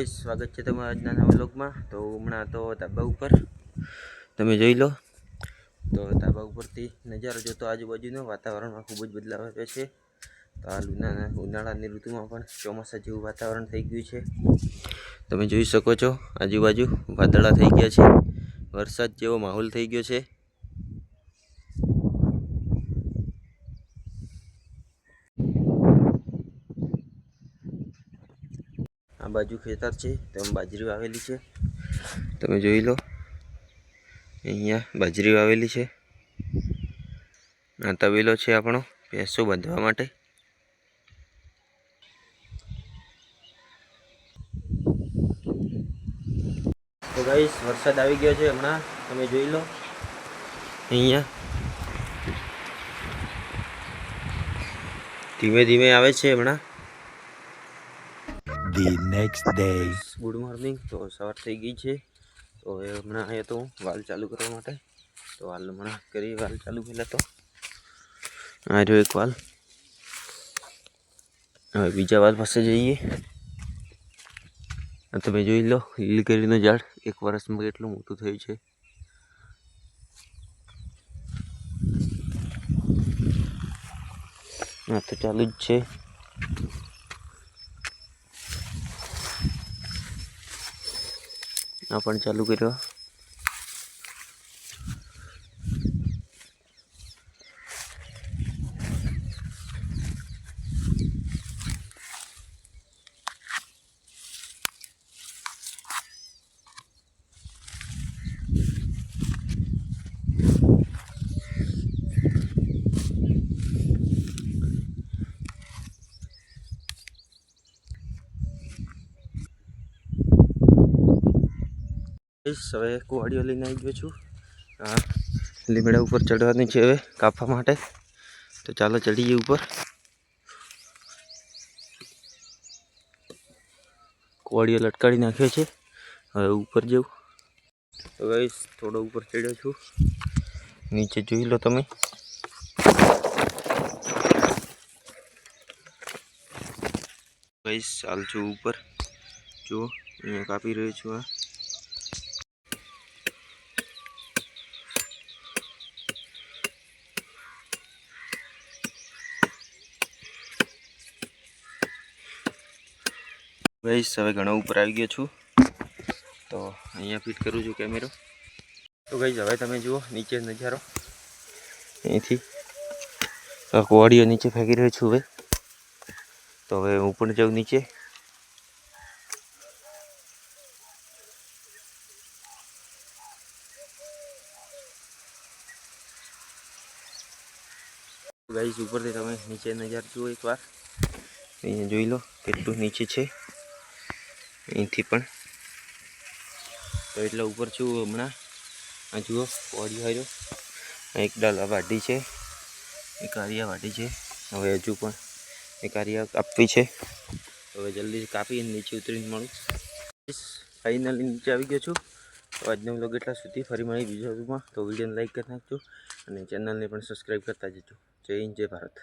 Guys સ્વાગત છે તમારા આજના નવા વ્લોગમાં। તો હમણાં તો ધાબા ઉપર તમે જોઈ લો તો ધાબા ઉપરથી નજારો જોતો આજુબાજુનો વાતાવરણમાં ખૂબ જ બદલાવ આવ્યો છે। તો હાલ ઉનાળાની ઋતુમાં પણ ચોમાસા જેવું વાતાવરણ થઈ ગયું છે। તમે જોઈ શકો છો આજુબાજુ વાદળા થઈ ગયા છે, વરસાદ જેવો માહોલ થઈ ગયો છે। આ બાજુ ખેતર છે, તેમાં બાજરી વાવેલી છે, તમે જોઈ લો। અહીંયા બાજરી વાવેલી છે। આ તબેલો છે આપણો ભેંસો બાંધવા માટે। તો ગાઈસ વરસાદ આવી ગયો છે હમણાં, તમે જોઈ લો। અહીંયા ધીમે ધીમે આવે છે હમણાં। The next day. Good morning. તો સવાર થઈ ગઈ છે, તો હવે હમણાં આવ્યો તો હું વાલ ચાલુ કરવા માટે। તો હાલ હમણાં કરી વાલ ચાલુ પહેલાં તો આ રહ્યો એક વાલ। હવે બીજા વાલ પાસે જઈએ। તમે જોઈ લો લીલકેરીનું ઝાડ એક વર્ષમાં કેટલું મોટું થયું છે। આ તો ચાલુ જ છે। આ પણ ચાલુ કર્યો। હવે કુવાડીઓ લઈને આવી ગયો છું। હા લીમડા ઉપર ચડવાની છે હવે કાપવા માટે। તો ચાલો ચડીએ ઉપર। કુવાડીઓ લટકાડી નાખ્યો છે, હવે ઉપર જવું। તો ગાઈસ થોડો ઉપર ચડ્યો છું, નીચે જોઈ લો તમે। ગાઈસ ચાલ છું ઉપર, જુઓ અહીંયા કાપી રહ્યો છું। આ ગાઈસ હવે ઘણો ઉપર આવી ગયો છું, તો અહીંયા ફિટ કરું છું કેમેરો। તો ગાઈસ હવે તમે જુઓ નીચે નજારો, અહીંથી કુવાડીઓ નીચે ફેંકી રહ્યો છું હવે। તો હવે હું પણ જાઉં નીચે। ગાઈસ ઉપરથી તમે નીચે નજારો જુઓ એકવાર, અહીંયા જોઈ લો કેટલું નીચે છે અહીંથી પણ। તો એટલા ઉપર છું હમણાં। આ જુઓ કુવાડીઓ આવ્યો, એક ડાલા વાઢી છે, એક આરિયા વાઢી છે। હવે હજુ પણ એક આરિયા કાપવી છે, હવે જલ્દી કાપીને નીચે ઉતરીને મળું। ફાઇનલી નીચે આવી ગયો છું। તો આજનો વ્લોગ એટલા સુધી, ફરી મળી બીજા વ્લોગમાં। તો વિડીયોને લાઈક કરી નાખજો અને ચેનલને પણ સબસ્ક્રાઈબ કરતા જજો। જય હિન્દ, જય ભારત।